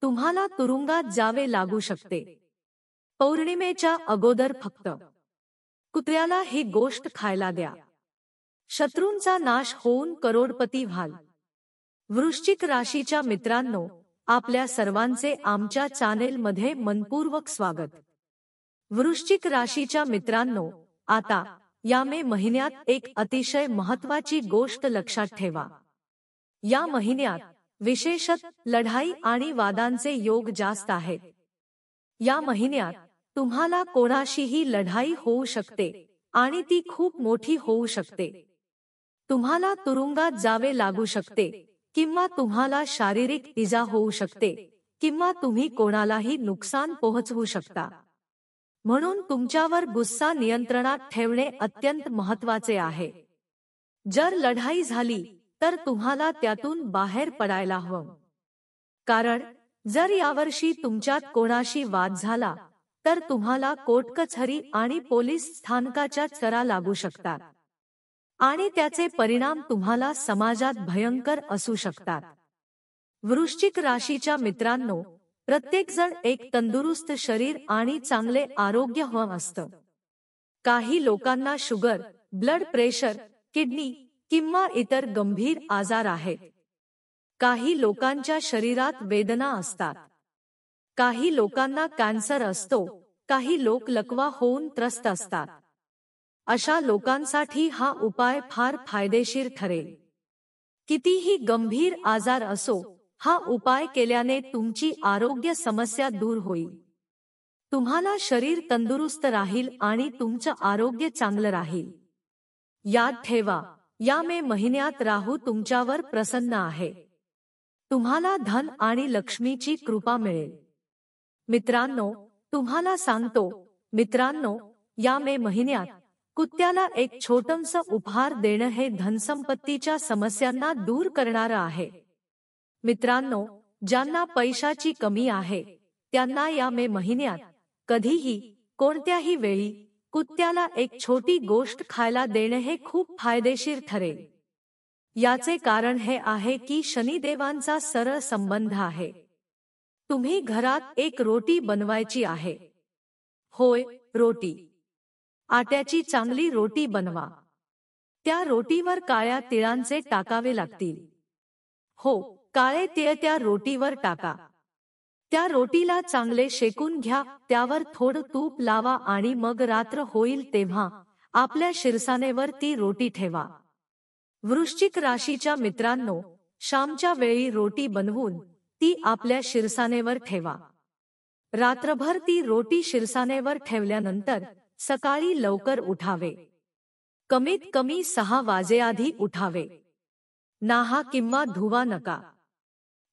तुम्हाला तुरुंगात जावे लागू शकते. पौर्णिमेच्या अगोदर फक्त कुत्र्याला ही गोष्ट खायला द्या. शत्रूंचा नाश होऊन करोडपती व्हाल. वृश्चिक राशीच्या मित्रांनो, आपल्या सर्वांचे आमच्या चॅनेलमध्ये मनपूर्वक स्वागत. वृश्चिक राशीच्या मित्रांनो, आता या मे महिन्यात एक अतिशय महत्त्वाची गोष्ट लक्षात ठेवा. या महिन्यात विशेषतः लढाई आणि वादांचे योग जास्त आहेत. या महिन्यात तुम्हाला कोणाशीही लढाई होऊ शकते आणि ती खूप मोठी होऊ शकते. तुम्हाला तुरुंगात जावे लागू शकते किंवा तुम्हाला शारीरिक इजा होऊ शकते किंवा तुम्ही कोणालाही नुकसान पोहोचवू शकता. म्हणून तुमच्यावर गुस्सा नियंत्रणात ठेवणे अत्यंत महत्त्वाचे आहे. जर लढाई झाली तर तुम्हाला त्यातून बाहेर पडायला हवं. कारण जर यावर्षी तुमच्यात कोणाशी वाद झाला तर तुम्हाला कोर्ट-कचहरी आणि पोलीस स्थानकाच्या चरा लागू शकतात आणि त्याचे परिणाम तुम्हाला समाजात भयंकर असू शकतात. वृश्चिक राशीच्या मित्रांनो, प्रत्येकजण एक तंदुरुस्त शरीर आणि चांगले आरोग्य हवं असतं. काही लोकांना शुगर, ब्लड प्रेशर, किडनी किंवा इतर गंभीर आजार आहेत. काही लोकांच्या शरीरात वेदना असतात. काही लोकांना कॅन्सर असतो. काही लोक लकवा होऊन त्रस्त असतात. अशा लोकांसाठी हा उपाय फार फायदेशीर ठरेल. कितीही गंभीर आजार असो, हा उपाय केल्याने तुमची आरोग्य समस्या दूर होईल. तुम्हाला शरीर तंदुरुस्त राहील आणि तुमचं आरोग्य चांगलं राहील. याद ठेवा, या मे महिन्यात राहू तुमच्यावर प्रसन्न आहे. तुम्हाला धन आणि लक्ष्मीची कृपा मिळेल. मित्रांनो, तुम्हाला सांगतो, मित्रांनो, या मे महिन्यात कुत्त्याला एक छोटंसं उपहार देणं हे धनसंपत्तीच्या समस्यांना दूर करणारं आहे. मित्रांनो, ज्यांना पैशाची कमी आहे त्यांना या मे महिन्यात कधीही कोणत्याही वेळी कुत्त्याला एक छोटी गोष्ट खायला देणे हे खूप फायदेशीर ठरेल. याचे कारण हे आहे की शनिदेवांचा सरळ संबंध आहे. तुम्ही घरात एक रोटी बनवायची आहे. होय, रोटी. आट्याची चांगली रोटी बनवा. त्या रोटीवर काळ्या तिळांचे टाकावे लागतील. हो, काळे तीळ त्या रोटीवर टाका. त्या रोटीला चांगले शेकून घ्या. त्यावर थोडं तूप लावा आणि मग रात्र होईल तेव्हा आपल्या शिरसानेवर ती रोटी ठेवा. वृश्चिक राशीच्या मित्रांनो, शामच्या वेळी रोटी बनवून ती आपल्या शिरसानेवर ठेवा. रात्रभर ती रोटी शिरसानेवर ठेवल्यानंतर सकाळी लवकर उठावे. कमीत कमी 6 वाजेआधी उठावे. नाहा किंवा धुवा नका.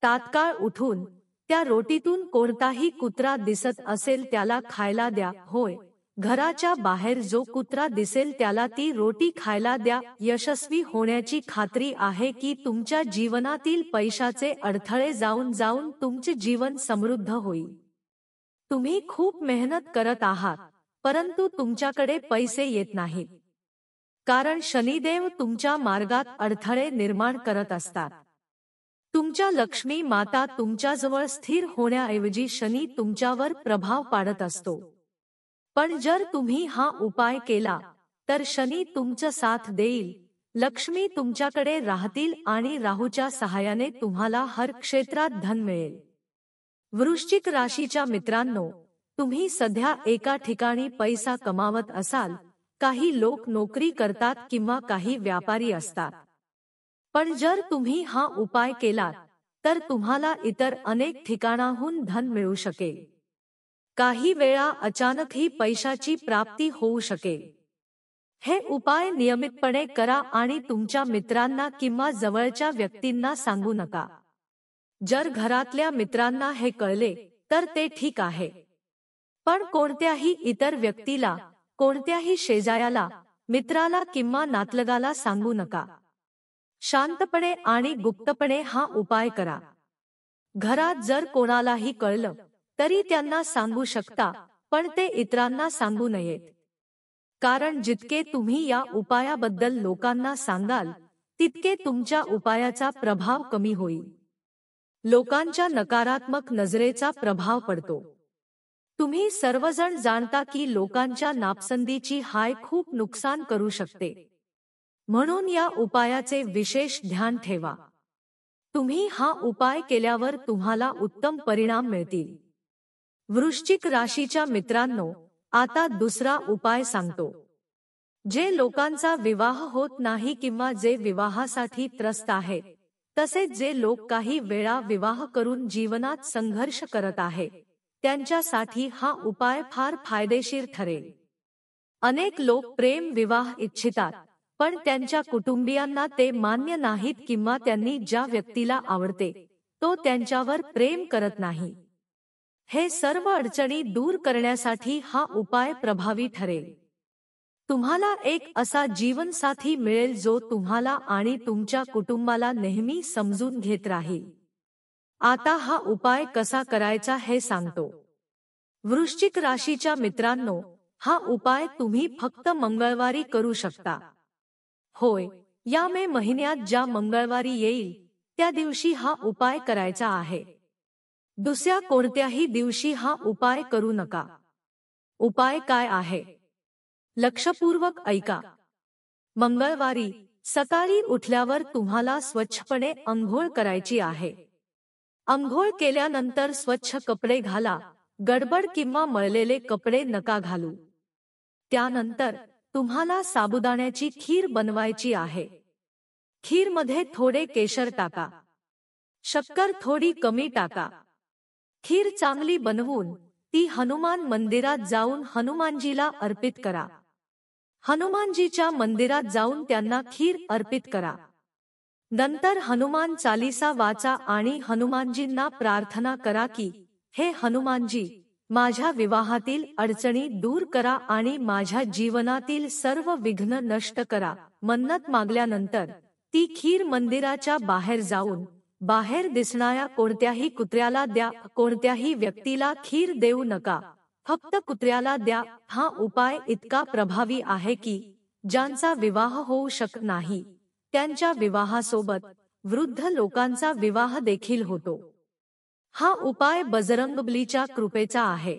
तात्काळ उठून त्या रोटीतून कोणताही कुत्रा दिसत असेल त्याला खायला द्या. होय, घराच्या बाहेर जो कुत्रा दिसेल त्याला ती रोटी खायला द्या. यशस्वी होण्याची खात्री आहे की तुमच्या जीवनातील पैशाचे अडथळे जाऊन जाऊन तुमचे जीवन समृद्ध होईल. तुम्ही खूप मेहनत करत आहात, परंतु तुमच्याकडे पैसे येत नाहीत. कारण शनिदेव तुमच्या मार्गात अडथळे निर्माण करत असतात. तुमच्या लक्ष्मी माता तुमच्याजवळ स्थिर होण्याऐवजी शनी तुमच्यावर प्रभाव पाडत असतो. पण जर तुम्ही हा उपाय केला तर शनी तुमचं साथ देईल, लक्ष्मी तुमच्याकडे राहतील आणि राहूच्या सहाय्याने तुम्हाला हर क्षेत्रात धन मिळेल. वृश्चिक राशीच्या मित्रांनो, तुम्ही सध्या एका ठिकाणी पैसा कमावत असाल. काही लोक नोकरी करतात किंवा काही व्यापारी असतात. पण जर तुम्ही हा उपाय केलात तर तुम्हाला इतर अनेक ठिकाणाहून धन मिळू शकेल. काही वेळा अचानकही पैशाची प्राप्ती होऊ शकेल. हे उपाय नियमितपणे करा आणि तुमच्या मित्रांना किंवा जवळच्या व्यक्तींना सांगू नका. जर घरातल्या मित्रांना हे कळले तर ते ठीक आहे. पण कोणत्याही इतर व्यक्तीला, कोणत्याही शेजाऱ्याला, मित्राला किंवा नातलगाला सांगू नका. शांतपणे आणि गुप्तपणे हा उपाय करा. घरात जर कोणालाही कळलं तरी त्यांना सांगू शकता, पण ते इतरांना सांगू नयेत. कारण जितके तुम्ही या उपायाबद्दल लोकांना सांगाल तितके तुमच्या उपायाचा प्रभाव कमी होईल. लोकांच्या नकारात्मक नजरेचा प्रभाव पडतो। तुम्ही सर्वजण जाणता की लोकांच्या नापसंतीची हाय खूप नुकसान करू शकते, म्हणून या उपायाचे विशेष ध्यान ठेवा। तुम्ही हा उपाय केल्यावर तुम्हाला उत्तम परिणाम मिळतील। वृश्चिक राशीच्या मित्रांनो, आता दुसरा उपाय सांगतो। जे लोकांचा विवाह होत नाही किंवा जे विवाहासाठी त्रस्त आहेत, तसेच जे लोक काही वेळा विवाह करून जीवनात संघर्ष करत आहेत, त्यांच्यासाठी हा उपाय फार फायदेशीर ठरेल। अनेक लोक प्रेम विवाह इच्छितात, पण त्यांच्या कुटुंबियांना ते मान्य नाहीत किंवा त्यांनी ज्या व्यक्तीला आवडते तो त्यांच्यावर प्रेम करत नाही। हे सर्व अडचणी दूर करण्यासाठी हा उपाय प्रभावी ठरेल। तुम्हाला एक असा जीवनसाथी मिळेल जो तुम्हाला आणि तुमच्या कुटुंबाला नेहमी समजून घेत राहील। आता हा उपाय कसा करायचा हे सांगतो। वृश्चिक राशीच्या मित्रांनो, हा उपाय तुम्ही फक्त मंगळवारी करू शकता। होय, या मे महिन्यात ज्या मंगळवारी येईल त्या दिवशी हा उपाय करायचा आहे। दुसऱ्या कोणत्याही दिवशी हा उपाय करू नका। उपाय काय आहे? लक्षपूर्वक ऐका। मंगळवारी सकाळी उठल्यावर तुम्हाला स्वच्छपणे अंघोळ करायची आहे। अंघोळ केल्यानंतर स्वच्छ कपडे घाला, गडबड किंवा मळलेले कपडे नका घालू। त्यानंतर तुम्हाला साबुदाण्याची खीर बनवायची आहे। खीरमध्ये थोडे केशर टाका, शक्कर थोडी कमी टाका। खीर चांगली बनवून ती हनुमान मंदिरात जाऊन हनुमानजीला अर्पित करा। हनुमानजीच्या मंदिरात जाऊन त्यांना खीर अर्पित करा। नंतर हनुमान चालीसा वाचा आणि हनुमानजींना प्रार्थना करा की, हे हनुमानजी, माझ्या विवाहातील अडचणी दूर करा आणि माझ्या जीवनातील सर्व विघ्न नष्ट करा। मन्नत मागल्यानंतर ती खीर मंदिराच्या बाहेर जाऊन बाहेर दिसणाऱ्या कोणत्याही कुत्र्याला द्या। कोणत्याही व्यक्तीला खीर देऊ नका, फक्त कुत्र्याला द्या। हा उपाय इतका प्रभावी आहे की ज्यांचा विवाह होऊ शकत नाही त्यांच्या विवाहासोबत वृद्ध लोकांचा विवाह देखील होतो। हा उपाय बजरंगबलीच्या कृपेचा आहे।